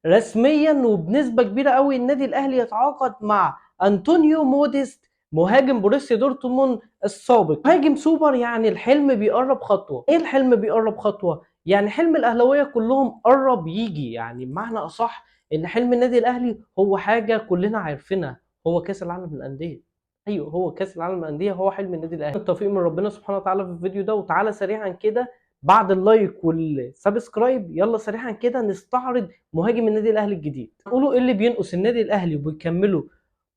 رسميا وبنسبه كبيره قوي النادي الاهلي يتعاقد مع انطونيو موديست مهاجم بروسيا دورتموند السابق. مهاجم سوبر، يعني الحلم بيقرب خطوه. ايه الحلم بيقرب خطوه؟ يعني حلم الاهلاويه كلهم قرب يجي، يعني بمعنى اصح ان حلم النادي الاهلي هو حاجه كلنا عارفينها، هو كاس العالم للانديه. ايوه، هو كاس العالم للانديه هو حلم النادي الاهلي. التوفيق من ربنا سبحانه وتعالى في الفيديو ده. وتعالى سريعا كده بعد اللايك والسبسكرايب، يلا سريعا كده نستعرض مهاجم النادي الاهلي الجديد. نقولوا ايه اللي بينقص النادي الاهلي وبيكملوا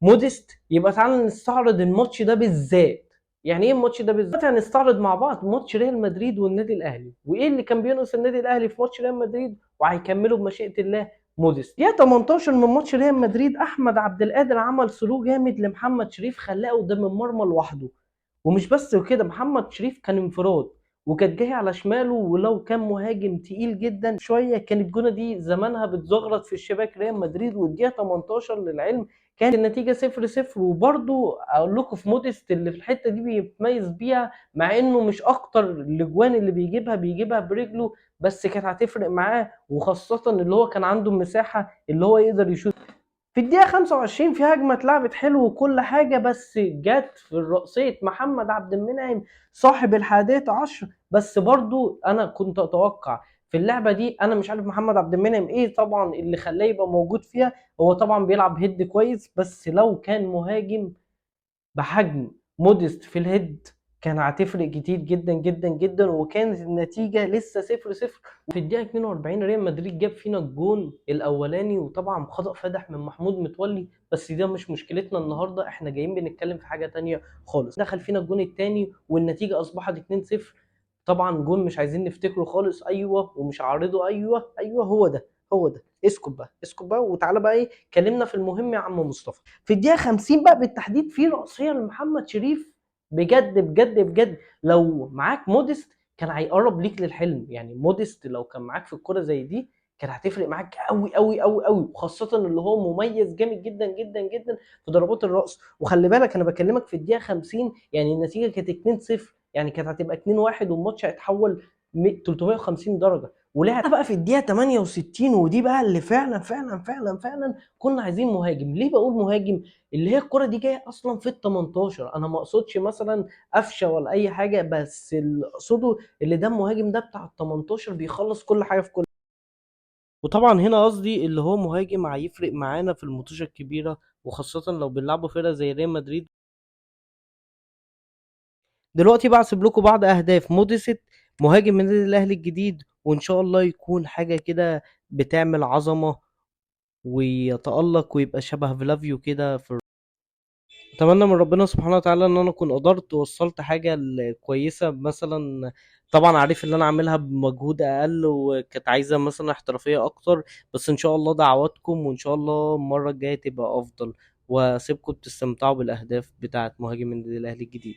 موديست. يبقى تعالى نستعرض الماتش ده بالذات. يعني ايه الماتش ده بالذات؟ هنستعرض مع بعض ماتش ريال مدريد والنادي الاهلي، وايه اللي كان بينقص النادي الاهلي في ماتش ريال مدريد، وهيكملوا بمشيئه الله موديست. يا 18 من ماتش ريال مدريد، احمد عبد القادر عمل سلو جامد لمحمد شريف، خلاه قدام المرمى لوحده. ومش بس كده، محمد شريف كان انفراد وكانت جايه على شماله، ولو كان مهاجم تقيل جدا شويه كانت الجونه دي زمانها بتزغرط في الشباك ريال مدريد. والدقيقه 18 للعلم كانت النتيجه 0-0. وبرده اقول لكم في موديست اللي في الحته دي بيتميز بيها، مع انه مش اكتر الاجوان اللي بيجيبها برجله، بس كانت هتفرق معاه، وخاصه اللي هو كان عنده مساحه اللي هو يقدر يشوط. في الدقيقة 25 في هجمة اتلعبت حلو وكل حاجة، بس جت في رأسية محمد عبد المنعم صاحب الحادية عشر. بس برضو أنا كنت أتوقع في اللعبة دي، أنا مش عارف محمد عبد المنعم إيه طبعا اللي خلاه يبقى موجود فيها. هو طبعا بيلعب هيد كويس، بس لو كان مهاجم بحجم موديست في الهيد كان هتفرق كتير جدا جدا جدا، وكانت النتيجة لسه 0-0. في الدقيقة 42 ريال مدريد جاب فينا الجون الأولاني، وطبعا خطأ فادح من محمود متولي، بس ده مش مشكلتنا النهاردة، احنا جايين بنتكلم في حاجة تانية خالص. دخل فينا الجون التاني والنتيجة أصبحت 2-0. طبعا جون مش عايزين نفتكره خالص، أيوه ومش عارضه، أيوه أيوه هو ده، هو ده. اسكت بقى، اسكت بقى، وتعالى بقى ايه كلمنا في المهم يا عم مصطفى. في الدقيقة 50 بقى بالتحديد في رأسية لمحمد شريف، بجد بجد بجد لو معاك موديست كان هيقرب ليك للحلم. يعني موديست لو كان معاك في الكرة زي دي كان هتفرق معاك قوي قوي قوي قوي، وخاصة اللي هو مميز جامد جدا جدا جدا في ضربات الرأس. وخلي بالك انا بكلمك في الدقيقة 50، يعني النتيجة كانت 2-0، يعني كانت هتبقى 2-1 والماتش هيتحول 350 درجة. ولعب بقى في الدقيقة 68، ودي بقى اللي فعلا فعلا فعلا فعلا كنا عايزين مهاجم. ليه بقول مهاجم؟ اللي هي الكرة دي جاية اصلا في ال 18، انا ما اقصدش مثلا قفشه ولا اي حاجة، بس اللي اقصده اللي ده المهاجم ده بتاع ال 18 بيخلص كل حاجة في كل. وطبعا هنا قصدي اللي هو مهاجم هيفرق معانا في الماتشات الكبيرة، وخاصة لو بنلعبوا فرقة زي ريال مدريد. دلوقتي بحسب لكم بعض اهداف موديست مهاجم النادي الاهلي الجديد، وان شاء الله يكون حاجة كده بتعمل عظمة ويتألق ويبقى شبه فلافيو كده اتمنى من ربنا سبحانه وتعالى ان انا اكون قدرت وصلت حاجة كويسة مثلا. طبعا عارف ان انا اعملها بمجهود اقل وكانت عايزة مثلا احترافية اكتر، بس ان شاء الله دعواتكم، وان شاء الله المرة الجاية تبقى افضل، واسيبكم تستمتعوا بالاهداف بتاعت مهاجم النادي الاهلي الجديد.